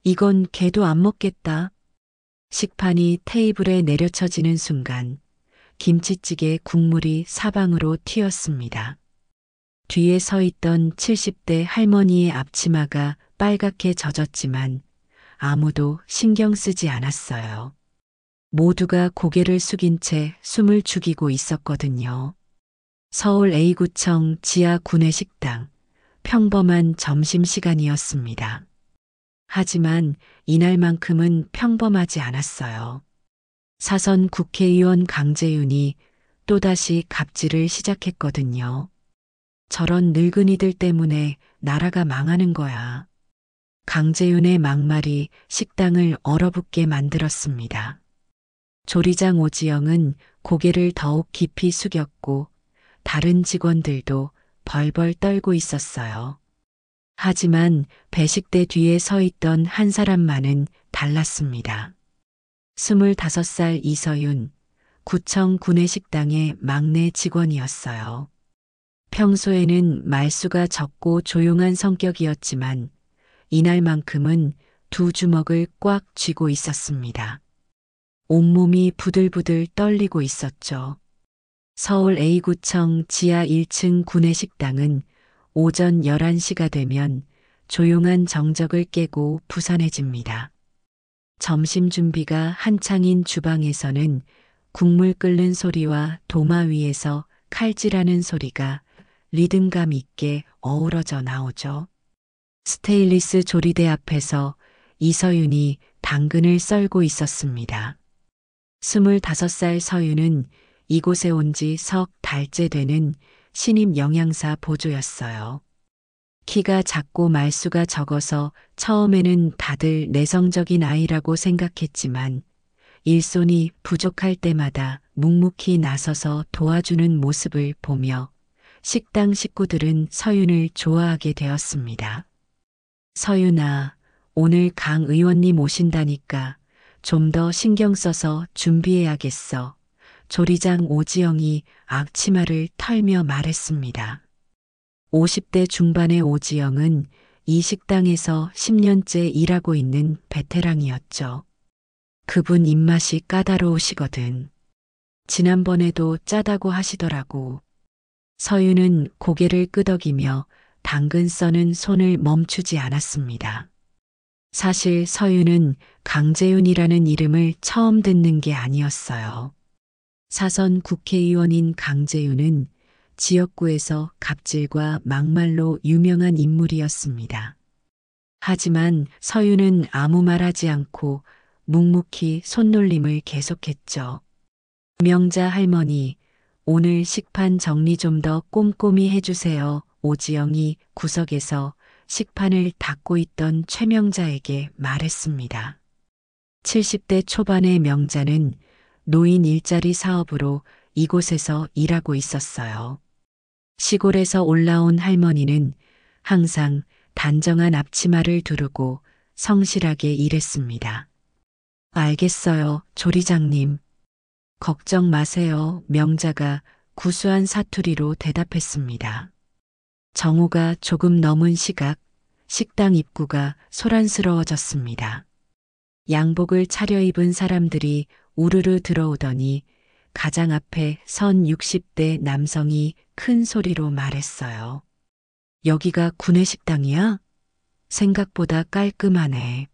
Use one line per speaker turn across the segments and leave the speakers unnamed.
이건 걔도 안 먹겠다. 식판이 테이블에 내려쳐지는 순간 김치찌개 국물이 사방으로 튀었습니다. 뒤에 서 있던 70대 할머니의 앞치마가 빨갛게 젖었지만 아무도 신경 쓰지 않았어요. 모두가 고개를 숙인 채 숨을 죽이고 있었거든요. 서울 A구청 지하 구내식당. 평범한 점심시간이었습니다. 하지만 이날만큼은 평범하지 않았어요. 사선 국회의원 강재윤이 또다시 갑질을 시작했거든요. 저런 늙은이들 때문에 나라가 망하는 거야. 강재윤의 막말이 식당을 얼어붙게 만들었습니다. 조리장 오지영은 고개를 더욱 깊이 숙였고 다른 직원들도 벌벌 떨고 있었어요. 하지만 배식대 뒤에 서 있던 한 사람만은 달랐습니다. 25살 이서윤, 구청 구내식당의 막내 직원이었어요. 평소에는 말수가 적고 조용한 성격이었지만 이날만큼은 두 주먹을 꽉 쥐고 있었습니다. 온몸이 부들부들 떨리고 있었죠. 서울 A구청 지하 1층 구내식당은 오전 11시가 되면 조용한 정적을 깨고 부산해집니다. 점심 준비가 한창인 주방에서는 국물 끓는 소리와 도마 위에서 칼질하는 소리가 리듬감 있게 어우러져 나오죠. 스테인리스 조리대 앞에서 이서윤이 당근을 썰고 있었습니다. 25살 서윤은 이곳에 온 지 석 달째 되는 신입 영양사 보조였어요. 키가 작고 말수가 적어서 처음에는 다들 내성적인 아이라고 생각했지만 일손이 부족할 때마다 묵묵히 나서서 도와주는 모습을 보며 식당 식구들은 서윤을 좋아하게 되었습니다. 서윤아, 오늘 강 의원님 오신다니까 좀 더 신경 써서 준비해야겠어. 조리장 오지영이 앞치마를 털며 말했습니다. 50대 중반의 오지영은 이 식당에서 10년째 일하고 있는 베테랑이었죠. 그분 입맛이 까다로우시거든. 지난번에도 짜다고 하시더라고. 서윤은 고개를 끄덕이며 당근 써는 손을 멈추지 않았습니다. 사실 서윤은 강재윤이라는 이름을 처음 듣는 게 아니었어요. 사선 국회의원인 강재윤은 지역구에서 갑질과 막말로 유명한 인물이었습니다. 하지만 서윤은 아무 말하지 않고 묵묵히 손놀림을 계속했죠. 명자 할머니, 오늘 식판 정리 좀 더 꼼꼼히 해주세요. 오지영이 구석에서 식판을 닦고 있던 최명자에게 말했습니다. 70대 초반의 명자는 노인 일자리 사업으로 이곳에서 일하고 있었어요. 시골에서 올라온 할머니는 항상 단정한 앞치마를 두르고 성실하게 일했습니다. 알겠어요, 조리장님. 걱정 마세요. 명자가 구수한 사투리로 대답했습니다. 정오가 조금 넘은 시각, 식당 입구가 소란스러워졌습니다. 양복을 차려입은 사람들이 우르르 들어오더니 가장 앞에 선 60대 남성이 큰 소리로 말했어요. 여기가 구내식당이야? 생각보다 깔끔하네.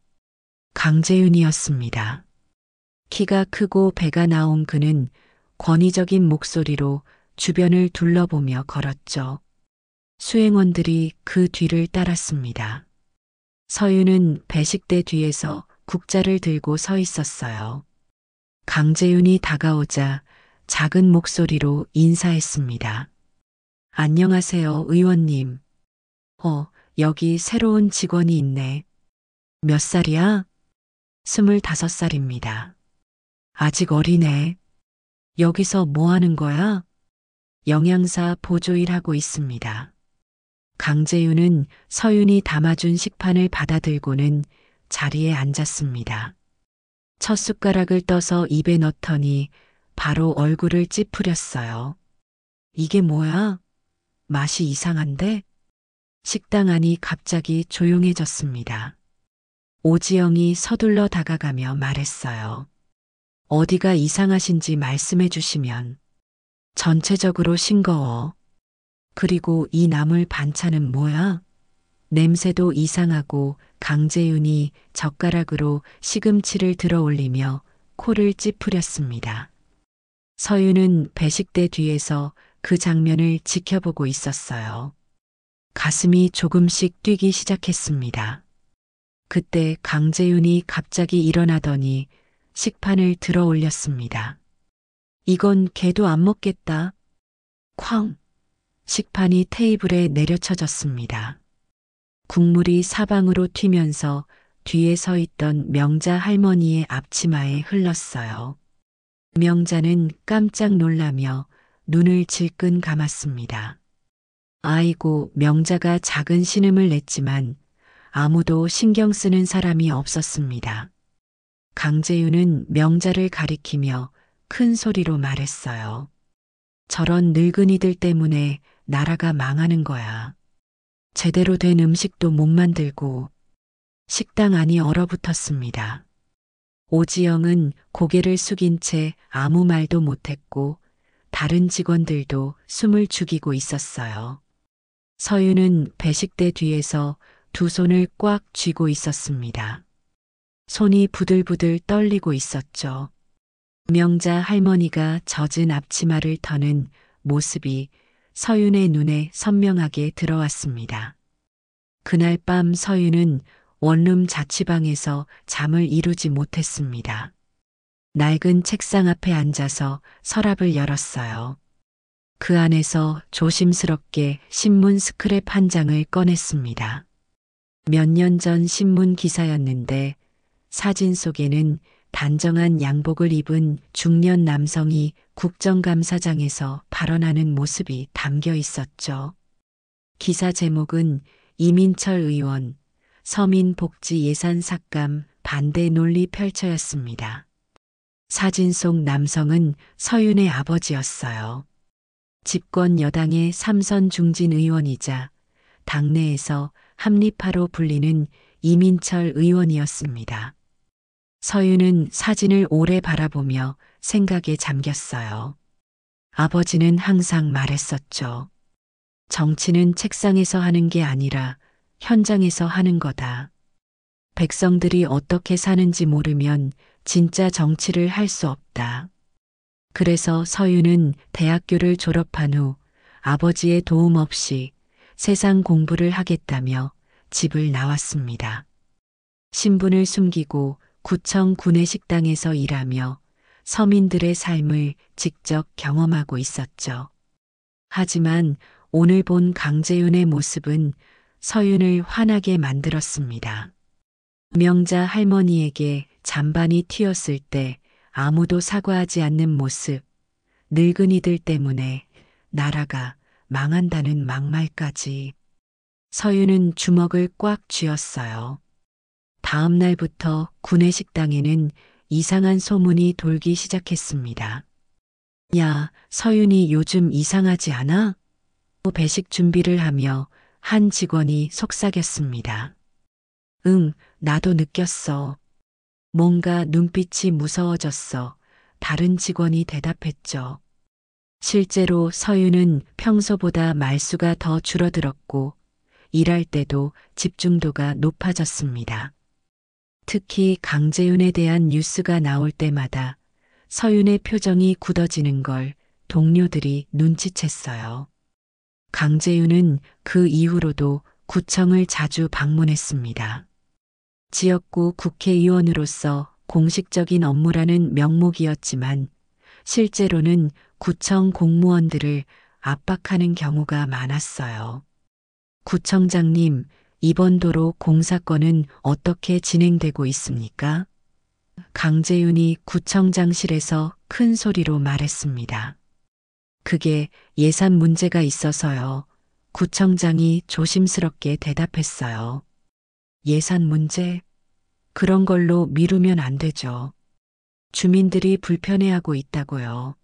강재윤이었습니다. 키가 크고 배가 나온 그는 권위적인 목소리로 주변을 둘러보며 걸었죠. 수행원들이 그 뒤를 따랐습니다. 서윤은 배식대 뒤에서 국자를 들고 서 있었어요. 강재윤이 다가오자 작은 목소리로 인사했습니다. 안녕하세요, 의원님. 여기 새로운 직원이 있네. 몇 살이야? 25살입니다. 아직 어리네. 여기서 뭐 하는 거야? 영양사 보조일하고 있습니다. 강재윤은 서윤이 담아준 식판을 받아들고는 자리에 앉았습니다. 첫 숟가락을 떠서 입에 넣더니 바로 얼굴을 찌푸렸어요. 이게 뭐야? 맛이 이상한데? 식당 안이 갑자기 조용해졌습니다. 오지영이 서둘러 다가가며 말했어요. 어디가 이상하신지 말씀해 주시면. 전체적으로 싱거워. 그리고 이 나물 반찬은 뭐야? 냄새도 이상하고 강재윤이 젓가락으로 시금치를 들어 올리며 코를 찌푸렸습니다. 서윤은 배식대 뒤에서 그 장면을 지켜보고 있었어요. 가슴이 조금씩 뛰기 시작했습니다. 그때 강재윤이 갑자기 일어나더니 식판을 들어 올렸습니다. 이건 걔도 안 먹겠다. 쾅! 식판이 테이블에 내려쳐졌습니다. 국물이 사방으로 튀면서 뒤에 서 있던 명자 할머니의 앞치마에 흘렀어요. 명자는 깜짝 놀라며 눈을 질끈 감았습니다. 아이고, 명자가 작은 신음을 냈지만 아무도 신경 쓰는 사람이 없었습니다. 강재윤은 명자를 가리키며 큰 소리로 말했어요. 저런 늙은이들 때문에 나라가 망하는 거야. 제대로 된 음식도 못 만들고 식당 안이 얼어붙었습니다. 오지영은 고개를 숙인 채 아무 말도 못했고 다른 직원들도 숨을 죽이고 있었어요. 서윤은 배식대 뒤에서 두 손을 꽉 쥐고 있었습니다. 손이 부들부들 떨리고 있었죠. 명자 할머니가 젖은 앞치마를 터는 모습이 서윤의 눈에 선명하게 들어왔습니다. 그날 밤 서윤은 원룸 자취방에서 잠을 이루지 못했습니다. 낡은 책상 앞에 앉아서 서랍을 열었어요. 그 안에서 조심스럽게 신문 스크랩 한 장을 꺼냈습니다. 몇 년 전 신문 기사였는데 사진 속에는 단정한 양복을 입은 중년 남성이 국정감사장에서 발언하는 모습이 담겨 있었죠. 기사 제목은 이민철 의원, 서민복지 예산 삭감 반대 논리 펼쳐였습니다. 사진 속 남성은 서윤의 아버지였어요. 집권 여당의 삼선 중진 의원이자 당내에서 합리파로 불리는 이민철 의원이었습니다. 서윤은 사진을 오래 바라보며 생각에 잠겼어요. 아버지는 항상 말했었죠. 정치는 책상에서 하는 게 아니라 현장에서 하는 거다. 백성들이 어떻게 사는지 모르면 진짜 정치를 할 수 없다. 그래서 서윤은 대학교를 졸업한 후 아버지의 도움 없이 세상 공부를 하겠다며 집을 나왔습니다. 신분을 숨기고 구청 구내식당에서 일하며 서민들의 삶을 직접 경험하고 있었죠. 하지만 오늘 본 강재윤의 모습은 서윤을 화나게 만들었습니다. 명자 할머니에게 잔반이 튀었을 때 아무도 사과하지 않는 모습, 늙은이들 때문에 나라가 망한다는 막말까지. 서윤은 주먹을 꽉 쥐었어요. 다음 날부터 구내식당에는 이상한 소문이 돌기 시작했습니다. 야, 서윤이 요즘 이상하지 않아? 배식 준비를 하며 한 직원이 속삭였습니다. 응, 나도 느꼈어. 뭔가 눈빛이 무서워졌어. 다른 직원이 대답했죠. 실제로 서윤은 평소보다 말수가 더 줄어들었고 일할 때도 집중도가 높아졌습니다. 특히 강재윤에 대한 뉴스가 나올 때마다 서윤의 표정이 굳어지는 걸 동료들이 눈치챘어요. 강재윤은 그 이후로도 구청을 자주 방문했습니다. 지역구 국회의원으로서 공식적인 업무라는 명목이었지만 실제로는 구청 공무원들을 압박하는 경우가 많았어요. 구청장님, 이번 도로 공사 건은 어떻게 진행되고 있습니까? 강재윤이 구청장실에서 큰 소리로 말했습니다. 그게 예산 문제가 있어서요. 구청장이 조심스럽게 대답했어요. 예산 문제? 그런 걸로 미루면 안 되죠. 주민들이 불편해하고 있다고요.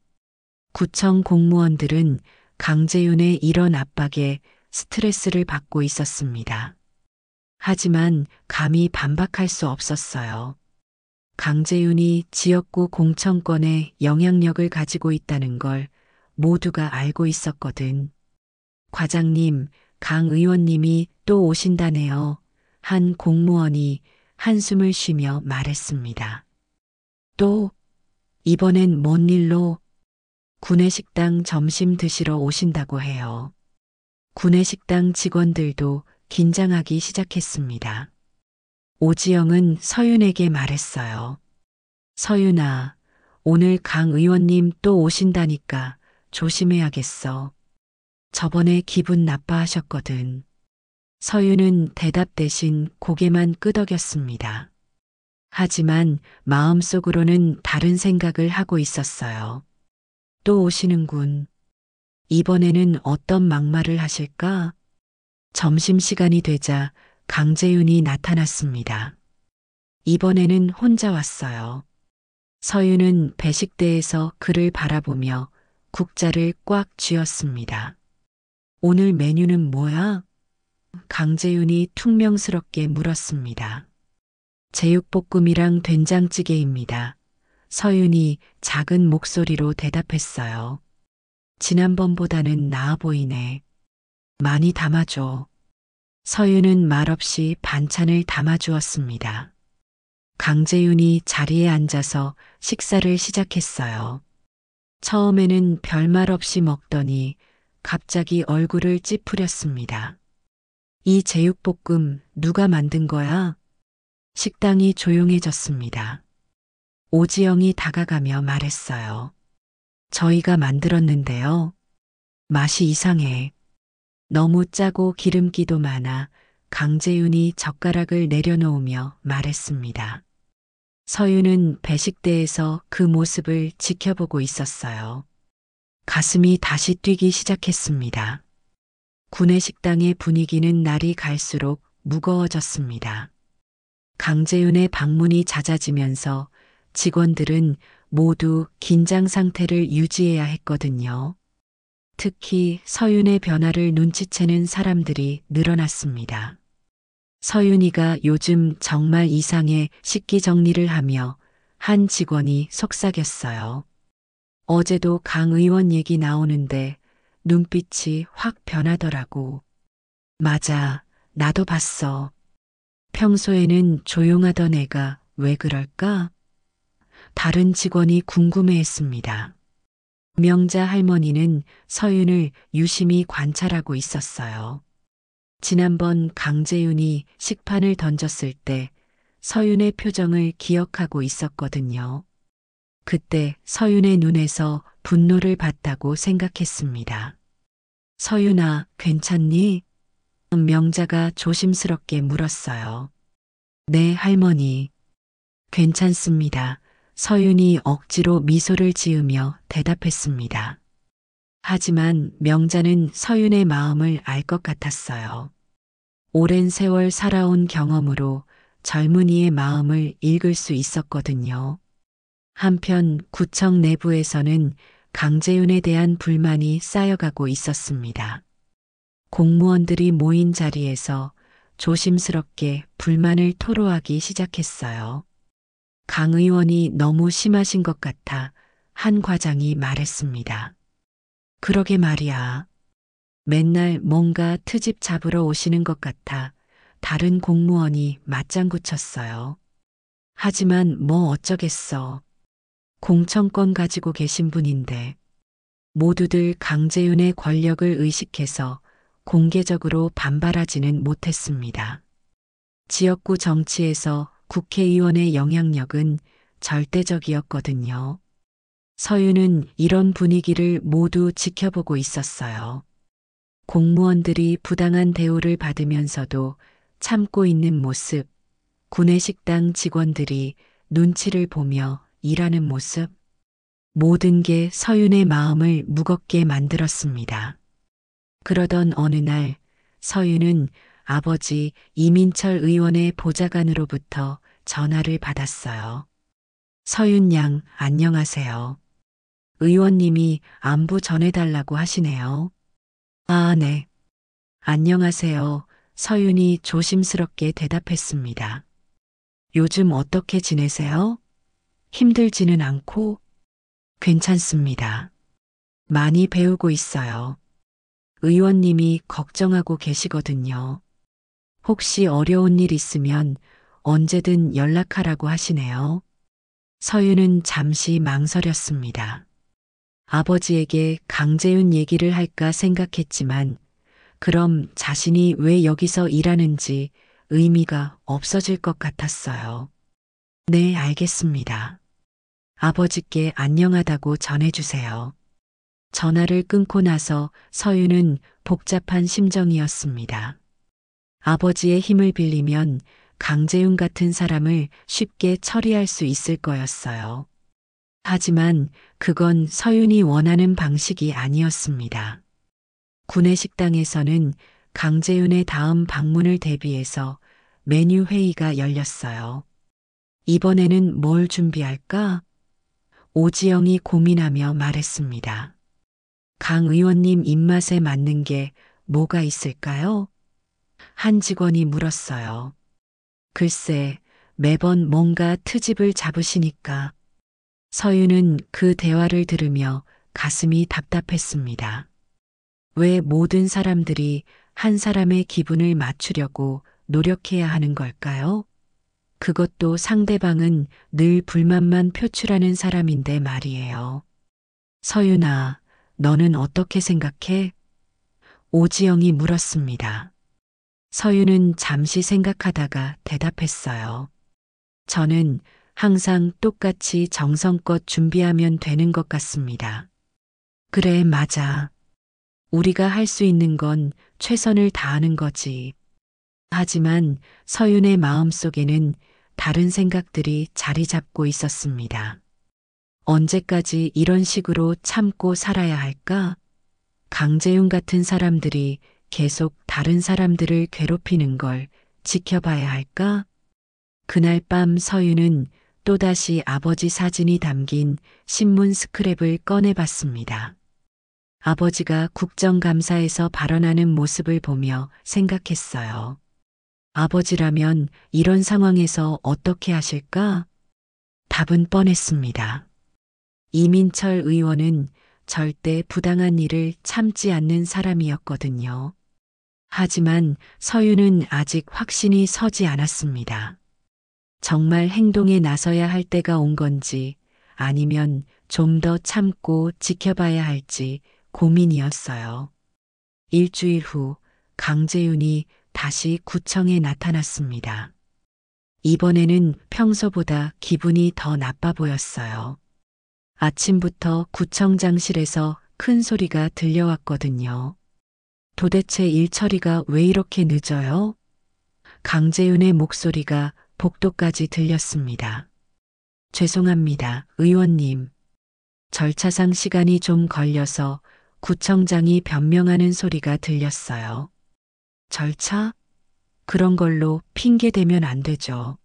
구청 공무원들은 강재윤의 이런 압박에 스트레스를 받고 있었습니다. 하지만 감히 반박할 수 없었어요. 강재윤이 지역구 공천권에 영향력을 가지고 있다는 걸 모두가 알고 있었거든. 과장님, 강 의원님이 또 오신다네요. 한 공무원이 한숨을 쉬며 말했습니다. 또, 이번엔 뭔 일로? 구내식당 점심 드시러 오신다고 해요. 구내식당 직원들도 긴장하기 시작했습니다. 오지영은 서윤에게 말했어요. 서윤아, 오늘 강 의원님 또 오신다니까 조심해야겠어. 저번에 기분 나빠하셨거든. 서윤은 대답 대신 고개만 끄덕였습니다. 하지만 마음속으로는 다른 생각을 하고 있었어요. 또 오시는군. 이번에는 어떤 막말을 하실까? 점심시간이 되자 강재윤이 나타났습니다. 이번에는 혼자 왔어요. 서윤은 배식대에서 그를 바라보며 국자를 꽉 쥐었습니다. 오늘 메뉴는 뭐야? 강재윤이 퉁명스럽게 물었습니다. 제육볶음이랑 된장찌개입니다. 서윤이 작은 목소리로 대답했어요. 지난번보다는 나아 보이네. 많이 담아줘. 서윤은 말없이 반찬을 담아주었습니다. 강재윤이 자리에 앉아서 식사를 시작했어요. 처음에는 별말 없이 먹더니 갑자기 얼굴을 찌푸렸습니다. 이 제육볶음 누가 만든 거야? 식당이 조용해졌습니다. 오지영이 다가가며 말했어요. 저희가 만들었는데요. 맛이 이상해. 너무 짜고 기름기도 많아. 강재윤이 젓가락을 내려놓으며 말했습니다. 서윤은 배식대에서 그 모습을 지켜보고 있었어요. 가슴이 다시 뛰기 시작했습니다. 구내식당의 분위기는 날이 갈수록 무거워졌습니다. 강재윤의 방문이 잦아지면서 직원들은 모두 긴장 상태를 유지해야 했거든요. 특히 서윤의 변화를 눈치채는 사람들이 늘어났습니다. 서윤이가 요즘 정말 이상해 식기 정리를 하며 한 직원이 속삭였어요. 어제도 강 의원 얘기 나오는데 눈빛이 확 변하더라고. 맞아, 나도 봤어. 평소에는 조용하던 애가 왜 그럴까? 다른 직원이 궁금해했습니다. 명자 할머니는 서윤을 유심히 관찰하고 있었어요. 지난번 강재윤이 식판을 던졌을 때 서윤의 표정을 기억하고 있었거든요. 그때 서윤의 눈에서 분노를 봤다고 생각했습니다. 서윤아, 괜찮니? 명자가 조심스럽게 물었어요. 네, 할머니. 괜찮습니다. 서윤이 억지로 미소를 지으며 대답했습니다. 하지만 명자는 서윤의 마음을 알 것 같았어요. 오랜 세월 살아온 경험으로 젊은이의 마음을 읽을 수 있었거든요. 한편 구청 내부에서는 강재윤에 대한 불만이 쌓여가고 있었습니다. 공무원들이 모인 자리에서 조심스럽게 불만을 토로하기 시작했어요. 강 의원이 너무 심하신 것 같아 한 과장이 말했습니다. 그러게 말이야. 맨날 뭔가 트집 잡으러 오시는 것 같아 다른 공무원이 맞장구 쳤어요. 하지만 뭐 어쩌겠어. 공천권 가지고 계신 분인데 모두들 강재윤의 권력을 의식해서 공개적으로 반발하지는 못했습니다. 지역구 정치에서 국회의원의 영향력은 절대적이었거든요. 서윤은 이런 분위기를 모두 지켜보고 있었어요. 공무원들이 부당한 대우를 받으면서도 참고 있는 모습, 구내식당 직원들이 눈치를 보며 일하는 모습, 모든 게 서윤의 마음을 무겁게 만들었습니다. 그러던 어느 날 서윤은 아버지 이민철 의원의 보좌관으로부터 전화를 받았어요. 서윤 양, 안녕하세요. 의원님이 안부 전해달라고 하시네요. 아, 네. 안녕하세요. 서윤이 조심스럽게 대답했습니다. 요즘 어떻게 지내세요? 힘들지는 않고 괜찮습니다. 많이 배우고 있어요. 의원님이 걱정하고 계시거든요. 혹시 어려운 일 있으면 언제든 연락하라고 하시네요. 서윤은 잠시 망설였습니다. 아버지에게 강재윤 얘기를 할까 생각했지만 그럼 자신이 왜 여기서 일하는지 의미가 없어질 것 같았어요. 네, 알겠습니다. 아버지께 안녕하다고 전해주세요. 전화를 끊고 나서 서윤은 복잡한 심정이었습니다. 아버지의 힘을 빌리면 강재윤 같은 사람을 쉽게 처리할 수 있을 거였어요. 하지만 그건 서윤이 원하는 방식이 아니었습니다. 구내식당에서는 강재윤의 다음 방문을 대비해서 메뉴 회의가 열렸어요. 이번에는 뭘 준비할까? 오지영이 고민하며 말했습니다. 강 의원님 입맛에 맞는 게 뭐가 있을까요? 한 직원이 물었어요. 글쎄, 매번 뭔가 트집을 잡으시니까. 서윤은 그 대화를 들으며 가슴이 답답했습니다. 왜 모든 사람들이 한 사람의 기분을 맞추려고 노력해야 하는 걸까요? 그것도 상대방은 늘 불만만 표출하는 사람인데 말이에요. 서윤아, 너는 어떻게 생각해? 오지영이 물었습니다. 서윤은 잠시 생각하다가 대답했어요. 저는 항상 똑같이 정성껏 준비하면 되는 것 같습니다. 그래, 맞아. 우리가 할 수 있는 건 최선을 다하는 거지. 하지만 서윤의 마음속에는 다른 생각들이 자리 잡고 있었습니다. 언제까지 이런 식으로 참고 살아야 할까? 강재윤 같은 사람들이 계속 다른 사람들을 괴롭히는 걸 지켜봐야 할까? 그날 밤 서윤은 또다시 아버지 사진이 담긴 신문 스크랩을 꺼내봤습니다. 아버지가 국정감사에서 발언하는 모습을 보며 생각했어요. 아버지라면 이런 상황에서 어떻게 하실까? 답은 뻔했습니다. 이민철 의원은 절대 부당한 일을 참지 않는 사람이었거든요. 하지만 서윤은 아직 확신이 서지 않았습니다. 정말 행동에 나서야 할 때가 온 건지 아니면 좀 더 참고 지켜봐야 할지 고민이었어요. 일주일 후 강재윤이 다시 구청에 나타났습니다. 이번에는 평소보다 기분이 더 나빠 보였어요. 아침부터 구청장실에서 큰 소리가 들려왔거든요. 도대체 일 처리가 왜 이렇게 늦어요? 강재윤의 목소리가 복도까지 들렸습니다. 죄송합니다, 의원님. 절차상 시간이 좀 걸려서 구청장이 변명하는 소리가 들렸어요. 절차? 그런 걸로 핑계 대면 안 되죠.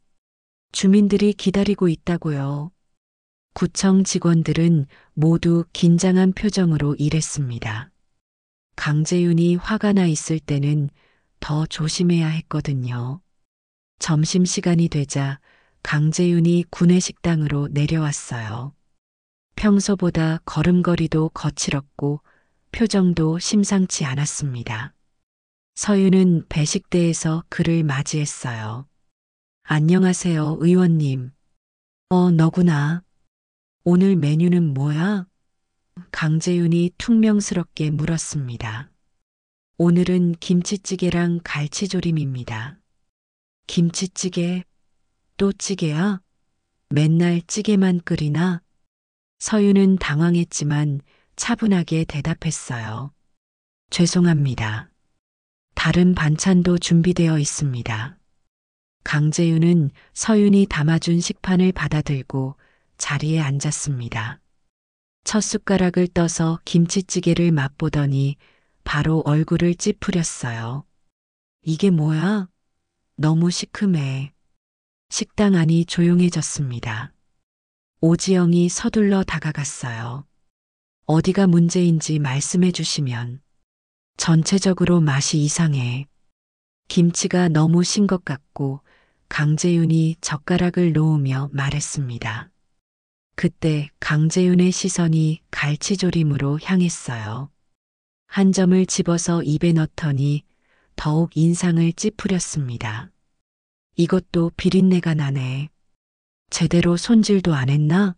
주민들이 기다리고 있다고요. 구청 직원들은 모두 긴장한 표정으로 일했습니다. 강재윤이 화가 나 있을 때는 더 조심해야 했거든요. 점심시간이 되자 강재윤이 구내식당으로 내려왔어요. 평소보다 걸음걸이도 거칠었고 표정도 심상치 않았습니다. 서윤은 배식대에서 그를 맞이했어요. 안녕하세요, 의원님. 너구나. 오늘 메뉴는 뭐야? 강재윤이 퉁명스럽게 물었습니다. 오늘은 김치찌개랑 갈치조림입니다. 김치찌개? 또 찌개야? 맨날 찌개만 끓이나? 서윤은 당황했지만 차분하게 대답했어요. 죄송합니다. 다른 반찬도 준비되어 있습니다. 강재윤은 서윤이 담아준 식판을 받아들고 자리에 앉았습니다. 첫 숟가락을 떠서 김치찌개를 맛보더니 바로 얼굴을 찌푸렸어요. 이게 뭐야? 너무 시큼해. 식당 안이 조용해졌습니다. 오지영이 서둘러 다가갔어요. 어디가 문제인지 말씀해 주시면. 전체적으로 맛이 이상해. 김치가 너무 신 것 같고 강재윤이 젓가락을 놓으며 말했습니다. 그때 강재윤의 시선이 갈치조림으로 향했어요. 한 점을 집어서 입에 넣더니 더욱 인상을 찌푸렸습니다. 이것도 비린내가 나네. 제대로 손질도 안 했나?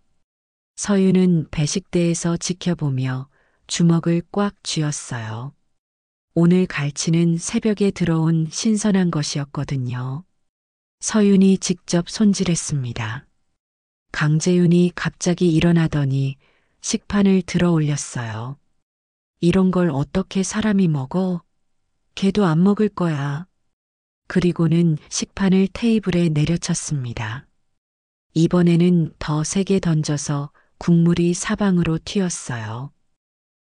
서윤은 배식대에서 지켜보며 주먹을 꽉 쥐었어요. 오늘 갈치는 새벽에 들어온 신선한 것이었거든요. 서윤이 직접 손질했습니다. 강재윤이 갑자기 일어나더니 식판을 들어 올렸어요. 이런 걸 어떻게 사람이 먹어? 걔도 안 먹을 거야. 그리고는 식판을 테이블에 내려쳤습니다. 이번에는 더 세게 던져서 국물이 사방으로 튀었어요.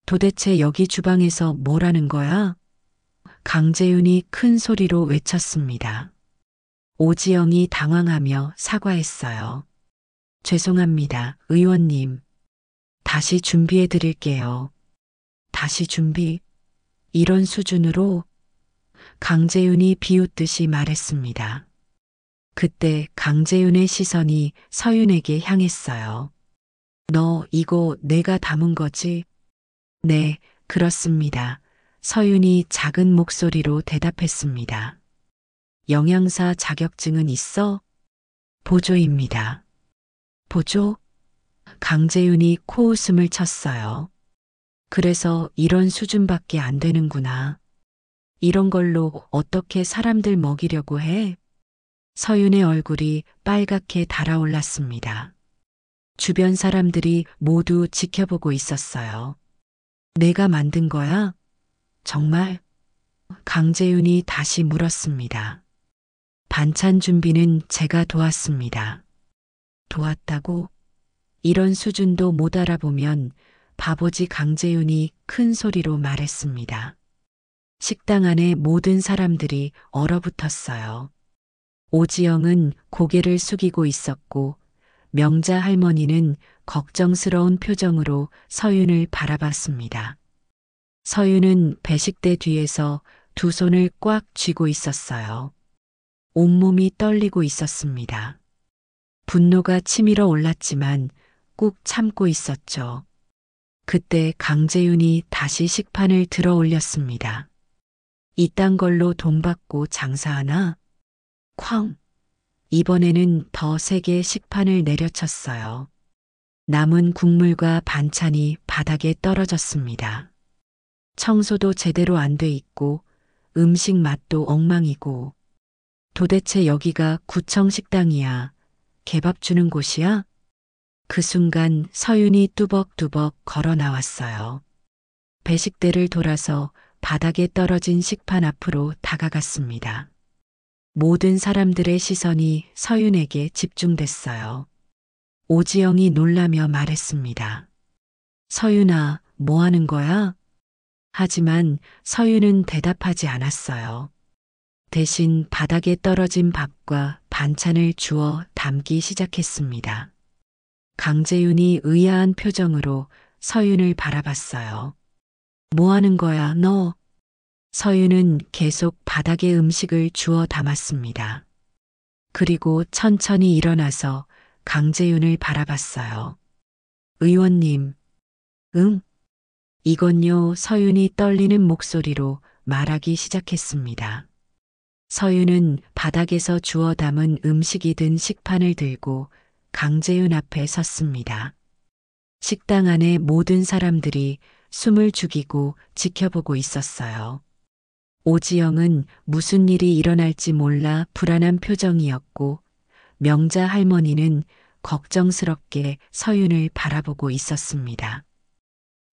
도대체 여기 주방에서 뭘 하는 거야? 강재윤이 큰 소리로 외쳤습니다. 오지영이 당황하며 사과했어요. 죄송합니다, 의원님. 다시 준비해 드릴게요. 다시 준비? 이런 수준으로? 강재윤이 비웃듯이 말했습니다. 그때 강재윤의 시선이 서윤에게 향했어요. 너 이거 내가 담은 거지? 네, 그렇습니다. 서윤이 작은 목소리로 대답했습니다. 영양사 자격증은 있어? 보조입니다. 보조? 강재윤이 코웃음을 쳤어요. 그래서 이런 수준밖에 안 되는구나. 이런 걸로 어떻게 사람들 먹이려고 해? 서윤의 얼굴이 빨갛게 달아올랐습니다. 주변 사람들이 모두 지켜보고 있었어요. 내가 만든 거야? 정말? 강재윤이 다시 물었습니다. 반찬 준비는 제가 도왔습니다. 도왔다고? 이런 수준도 못 알아보면 바보지. 강재윤이 큰 소리로 말했습니다. 식당 안에 모든 사람들이 얼어붙었어요. 오지영은 고개를 숙이고 있었고 명자 할머니는 걱정스러운 표정으로 서윤을 바라봤습니다. 서윤은 배식대 뒤에서 두 손을 꽉 쥐고 있었어요. 온몸이 떨리고 있었습니다. 분노가 치밀어 올랐지만 꾹 참고 있었죠. 그때 강재윤이 다시 식판을 들어 올렸습니다. 이딴 걸로 돈 받고 장사하나? 쾅! 이번에는 더 세게 식판을 내려쳤어요. 남은 국물과 반찬이 바닥에 떨어졌습니다. 청소도 제대로 안 돼 있고 음식 맛도 엉망이고 도대체 여기가 구청 식당이야? 개밥 주는 곳이야? 그 순간 서윤이 뚜벅뚜벅 걸어 나왔어요. 배식대를 돌아서 바닥에 떨어진 식판 앞으로 다가갔습니다. 모든 사람들의 시선이 서윤에게 집중됐어요. 오지영이 놀라며 말했습니다. 서윤아, 뭐 하는 거야? 하지만 서윤은 대답하지 않았어요. 대신 바닥에 떨어진 밥과 반찬을 주워 담기 시작했습니다. 강재윤이 의아한 표정으로 서윤을 바라봤어요. 뭐 하는 거야, 너? 서윤은 계속 바닥에 음식을 주워 담았습니다. 그리고 천천히 일어나서 강재윤을 바라봤어요. 의원님, 응? 이건요. 서윤이 떨리는 목소리로 말하기 시작했습니다. 서윤은 바닥에서 주워 담은 음식이 든 식판을 들고 강재윤 앞에 섰습니다. 식당 안에 모든 사람들이 숨을 죽이고 지켜보고 있었어요. 오지영은 무슨 일이 일어날지 몰라 불안한 표정이었고 명자 할머니는 걱정스럽게 서윤을 바라보고 있었습니다.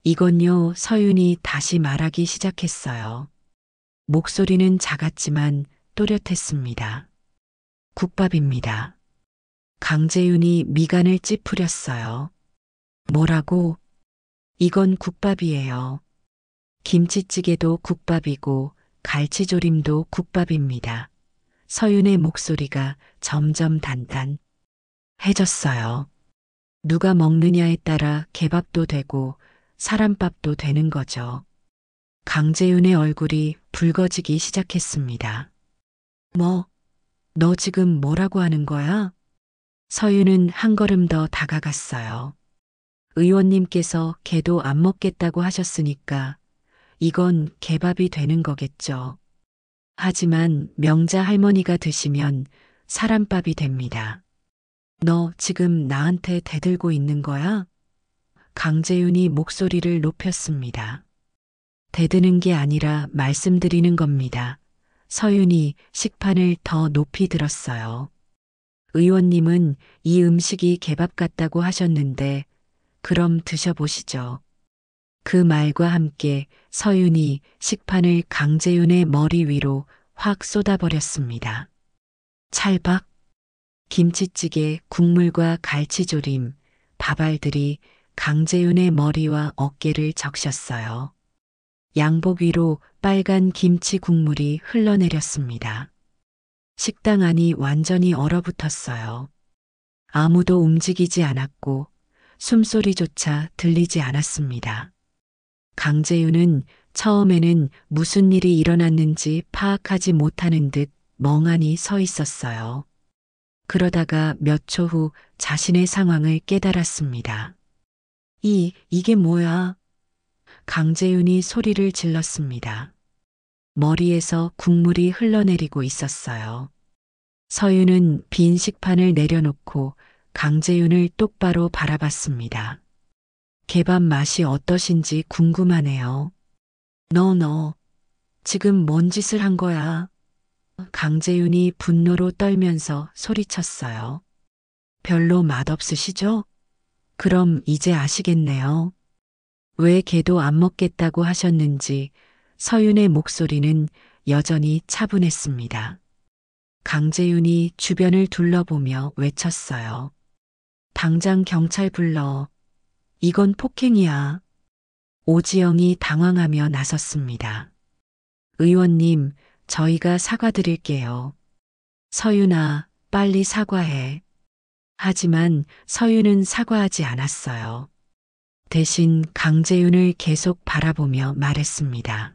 이건요. 서윤이 다시 말하기 시작했어요. 목소리는 작았지만 또렷했습니다. 국밥입니다. 강재윤이 미간을 찌푸렸어요. 뭐라고? 이건 국밥이에요. 김치찌개도 국밥이고 갈치조림도 국밥입니다. 서윤의 목소리가 점점 단단해졌어요. 누가 먹느냐에 따라 개밥도 되고 사람밥도 되는 거죠. 강재윤의 얼굴이 붉어지기 시작했습니다. 뭐, 너 지금 뭐라고 하는 거야? 서윤은 한 걸음 더 다가갔어요. 의원님께서 개도 안 먹겠다고 하셨으니까 이건 개밥이 되는 거겠죠. 하지만 명자 할머니가 드시면 사람밥이 됩니다. 너 지금 나한테 대들고 있는 거야? 강재윤이 목소리를 높였습니다. 대드는 게 아니라 말씀드리는 겁니다. 서윤이 식판을 더 높이 들었어요. 의원님은 이 음식이 개밥 같다고 하셨는데 그럼 드셔보시죠. 그 말과 함께 서윤이 식판을 강재윤의 머리 위로 확 쏟아버렸습니다. 찰박, 김치찌개, 국물과 갈치조림, 밥알들이 강재윤의 머리와 어깨를 적셨어요. 양복 위로 빨간 김치 국물이 흘러내렸습니다. 식당 안이 완전히 얼어붙었어요. 아무도 움직이지 않았고 숨소리조차 들리지 않았습니다. 강재윤은 처음에는 무슨 일이 일어났는지 파악하지 못하는 듯 멍하니 서 있었어요. 그러다가 몇 초 후 자신의 상황을 깨달았습니다. 이게 뭐야? 강재윤이 소리를 질렀습니다. 머리에서 국물이 흘러내리고 있었어요. 서윤은 빈 식판을 내려놓고 강재윤을 똑바로 바라봤습니다. 개밥 맛이 어떠신지 궁금하네요. 너, 지금 뭔 짓을 한 거야? 강재윤이 분노로 떨면서 소리쳤어요. 별로 맛없으시죠? 그럼 이제 아시겠네요. 왜 개도 안 먹겠다고 하셨는지 서윤의 목소리는 여전히 차분했습니다. 강재윤이 주변을 둘러보며 외쳤어요. 당장 경찰 불러. 이건 폭행이야. 오지영이 당황하며 나섰습니다. 의원님, 저희가 사과드릴게요. 서윤아, 빨리 사과해. 하지만 서윤은 사과하지 않았어요. 대신 강재윤을 계속 바라보며 말했습니다.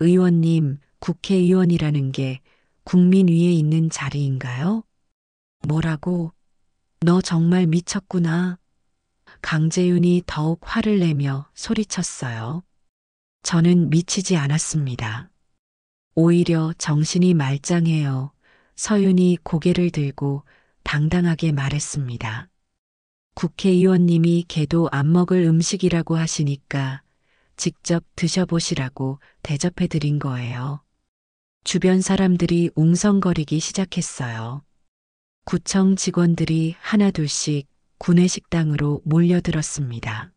의원님, 국회의원이라는 게 국민 위에 있는 자리인가요? 뭐라고? 너 정말 미쳤구나. 강재윤이 더욱 화를 내며 소리쳤어요. 저는 미치지 않았습니다. 오히려 정신이 말짱해요. 서윤이 고개를 들고 당당하게 말했습니다. 국회의원님이 개도 안 먹을 음식이라고 하시니까 직접 드셔보시라고 대접해 드린 거예요. 주변 사람들이 웅성거리기 시작했어요. 구청 직원들이 하나둘씩 구내식당으로 몰려들었습니다.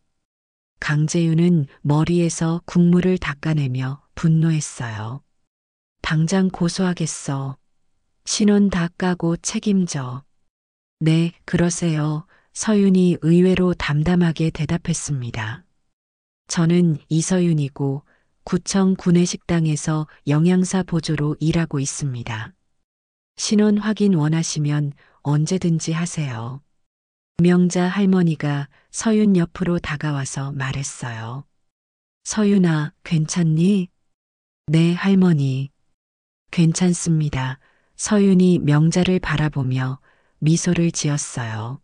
강재윤은 머리에서 국물을 닦아내며 분노했어요. 당장 고소하겠어. 신원 다 까고 책임져. 네, 그러세요. 서윤이 의외로 담담하게 대답했습니다. 저는 이서윤이고 구청 구내식당에서 영양사 보조로 일하고 있습니다. 신원 확인 원하시면 언제든지 하세요. 명자 할머니가 서윤 옆으로 다가와서 말했어요. 서윤아, 괜찮니? 네, 할머니. 괜찮습니다. 서윤이 명자를 바라보며 미소를 지었어요.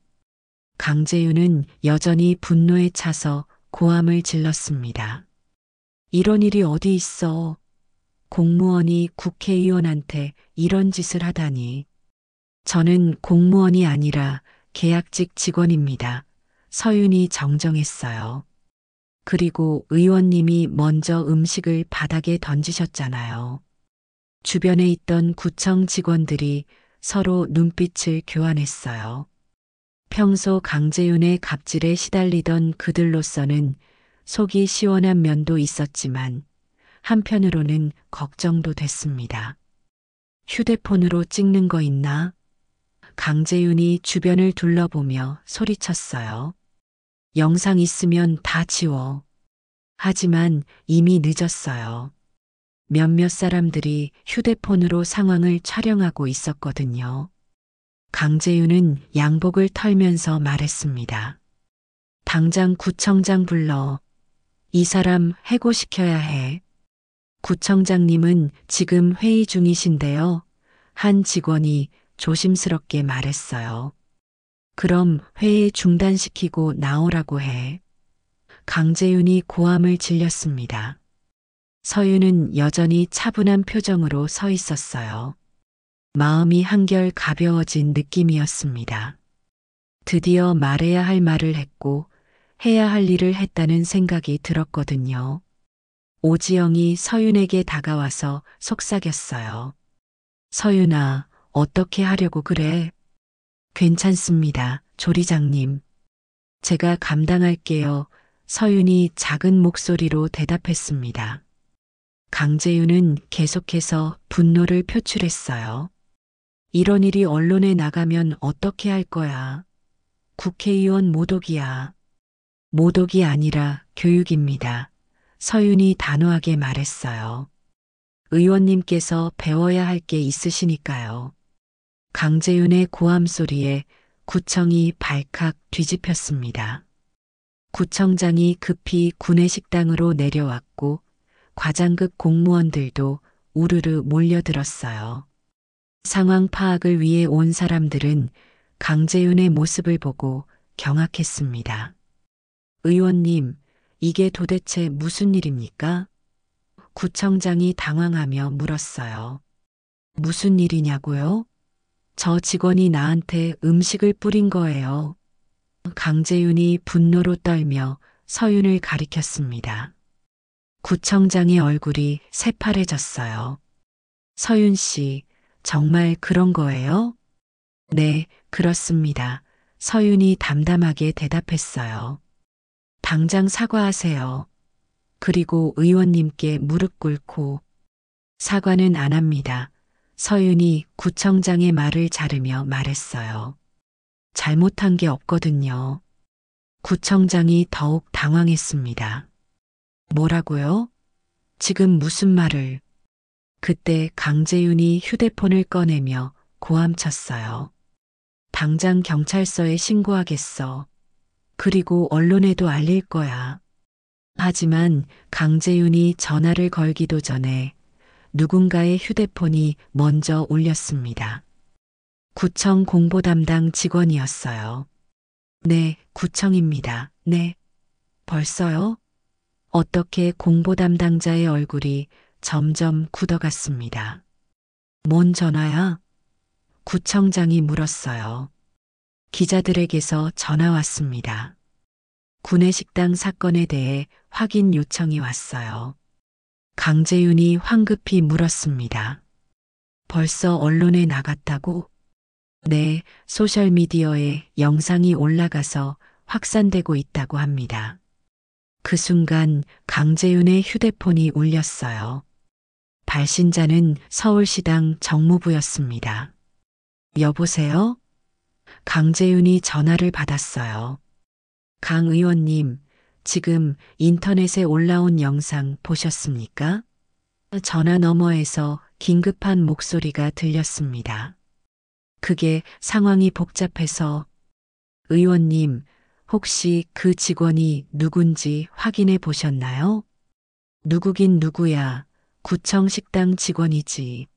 강재윤은 여전히 분노에 차서 고함을 질렀습니다. 이런 일이 어디 있어? 공무원이 국회의원한테 이런 짓을 하다니. 저는 공무원이 아니라 계약직 직원입니다. 서윤이 정정했어요. 그리고 의원님이 먼저 음식을 바닥에 던지셨잖아요. 주변에 있던 구청 직원들이 서로 눈빛을 교환했어요. 평소 강재윤의 갑질에 시달리던 그들로서는 속이 시원한 면도 있었지만 한편으로는 걱정도 됐습니다. 휴대폰으로 찍는 거 있나? 강재윤이 주변을 둘러보며 소리쳤어요. 영상 있으면 다 지워. 하지만 이미 늦었어요. 몇몇 사람들이 휴대폰으로 상황을 촬영하고 있었거든요. 강재윤은 양복을 털면서 말했습니다. 당장 구청장 불러. 이 사람 해고시켜야 해. 구청장님은 지금 회의 중이신데요. 한 직원이 조심스럽게 말했어요. 그럼 회의 중단시키고 나오라고 해. 강재윤이 고함을 질렸습니다. 서윤은 여전히 차분한 표정으로 서 있었어요. 마음이 한결 가벼워진 느낌이었습니다. 드디어 말해야 할 말을 했고 해야 할 일을 했다는 생각이 들었거든요. 오지영이 서윤에게 다가와서 속삭였어요. 서윤아, 어떻게 하려고 그래? 괜찮습니다, 조리장님. 제가 감당할게요. 서윤이 작은 목소리로 대답했습니다. 강재윤은 계속해서 분노를 표출했어요. 이런 일이 언론에 나가면 어떻게 할 거야? 국회의원 모독이야. 모독이 아니라 교육입니다. 서윤이 단호하게 말했어요. 의원님께서 배워야 할 게 있으시니까요. 강재윤의 고함 소리에 구청이 발칵 뒤집혔습니다. 구청장이 급히 구내식당으로 내려왔고 과장급 공무원들도 우르르 몰려들었어요. 상황 파악을 위해 온 사람들은 강재윤의 모습을 보고 경악했습니다. 의원님, 이게 도대체 무슨 일입니까? 구청장이 당황하며 물었어요. 무슨 일이냐고요? 저 직원이 나한테 음식을 뿌린 거예요. 강재윤이 분노로 떨며 서윤을 가리켰습니다. 구청장의 얼굴이 새파래졌어요. 서윤 씨, 정말 그런 거예요? 네, 그렇습니다. 서윤이 담담하게 대답했어요. 당장 사과하세요. 그리고 의원님께 무릎 꿇고 사과는 안 합니다. 서윤이 구청장의 말을 자르며 말했어요. 잘못한 게 없거든요. 구청장이 더욱 당황했습니다. 뭐라고요? 지금 무슨 말을? 그때 강재윤이 휴대폰을 꺼내며 고함쳤어요. 당장 경찰서에 신고하겠어. 그리고 언론에도 알릴 거야. 하지만 강재윤이 전화를 걸기도 전에 누군가의 휴대폰이 먼저 울렸습니다. 구청 공보 담당 직원이었어요. 네, 구청입니다. 네. 벌써요? 어떻게 공보 담당자의 얼굴이 점점 굳어갔습니다. 뭔 전화야? 구청장이 물었어요. 기자들에게서 전화 왔습니다. 구내식당 사건에 대해 확인 요청이 왔어요. 강재윤이 황급히 물었습니다. 벌써 언론에 나갔다고? 네, 소셜미디어에 영상이 올라가서 확산되고 있다고 합니다. 그 순간 강재윤의 휴대폰이 울렸어요. 발신자는 서울시당 정무부였습니다. 여보세요? 강재윤이 전화를 받았어요. 강 의원님, 지금 인터넷에 올라온 영상 보셨습니까? 전화 너머에서 긴급한 목소리가 들렸습니다. 그게 상황이 복잡해서 의원님, 혹시 그 직원이 누군지 확인해 보셨나요? 누구긴 누구야. 구청 식당 직원이지.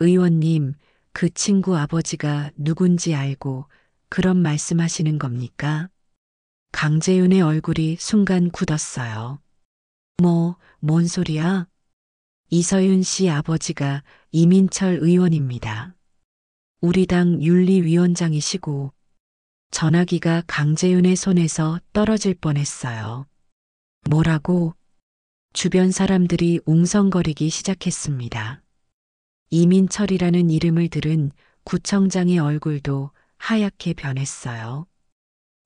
의원님, 그 친구 아버지가 누군지 알고 그런 말씀하시는 겁니까? 강재윤의 얼굴이 순간 굳었어요. 뭔 소리야? 이서윤 씨 아버지가 이민철 의원입니다. 우리 당 윤리위원장이시고 전화기가 강재윤의 손에서 떨어질 뻔했어요. 뭐라고? 주변 사람들이 웅성거리기 시작했습니다. 이민철이라는 이름을 들은 구청장의 얼굴도 하얗게 변했어요.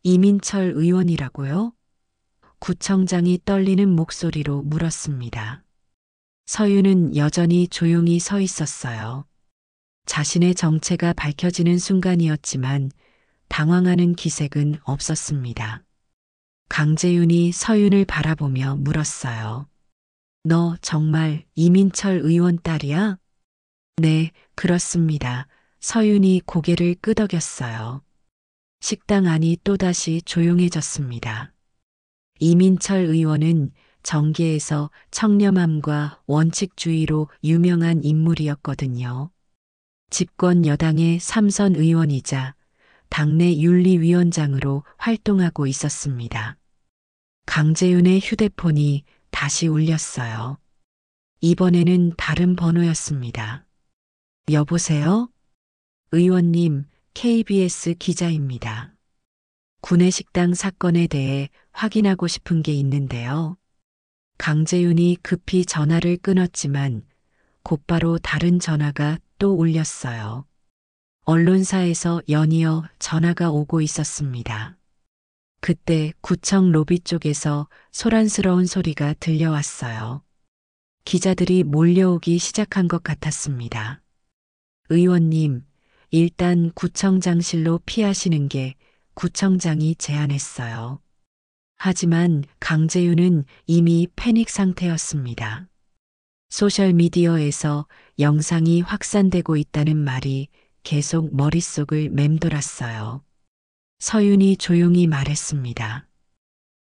이민철 의원이라고요? 구청장이 떨리는 목소리로 물었습니다. 서윤은 여전히 조용히 서 있었어요. 자신의 정체가 밝혀지는 순간이었지만 당황하는 기색은 없었습니다. 강재윤이 서윤을 바라보며 물었어요. 너 정말 이민철 의원 딸이야? 네, 그렇습니다. 서윤이 고개를 끄덕였어요. 식당 안이 또다시 조용해졌습니다. 이민철 의원은 정계에서 청렴함과 원칙주의로 유명한 인물이었거든요. 집권 여당의 3선 의원이자 당내 윤리위원장으로 활동하고 있었습니다. 강재윤의 휴대폰이 다시 울렸어요. 이번에는 다른 번호였습니다. 여보세요? 의원님, KBS 기자입니다. 구내식당 사건에 대해 확인하고 싶은 게 있는데요. 강재윤이 급히 전화를 끊었지만 곧바로 다른 전화가 또 울렸어요. 언론사에서 연이어 전화가 오고 있었습니다. 그때 구청 로비 쪽에서 소란스러운 소리가 들려왔어요. 기자들이 몰려오기 시작한 것 같았습니다. 의원님, 일단 구청장실로 피하시는 게 구청장이 제안했어요. 하지만 강재윤은 이미 패닉 상태였습니다. 소셜미디어에서 영상이 확산되고 있다는 말이 계속 머릿속을 맴돌았어요. 서윤이 조용히 말했습니다.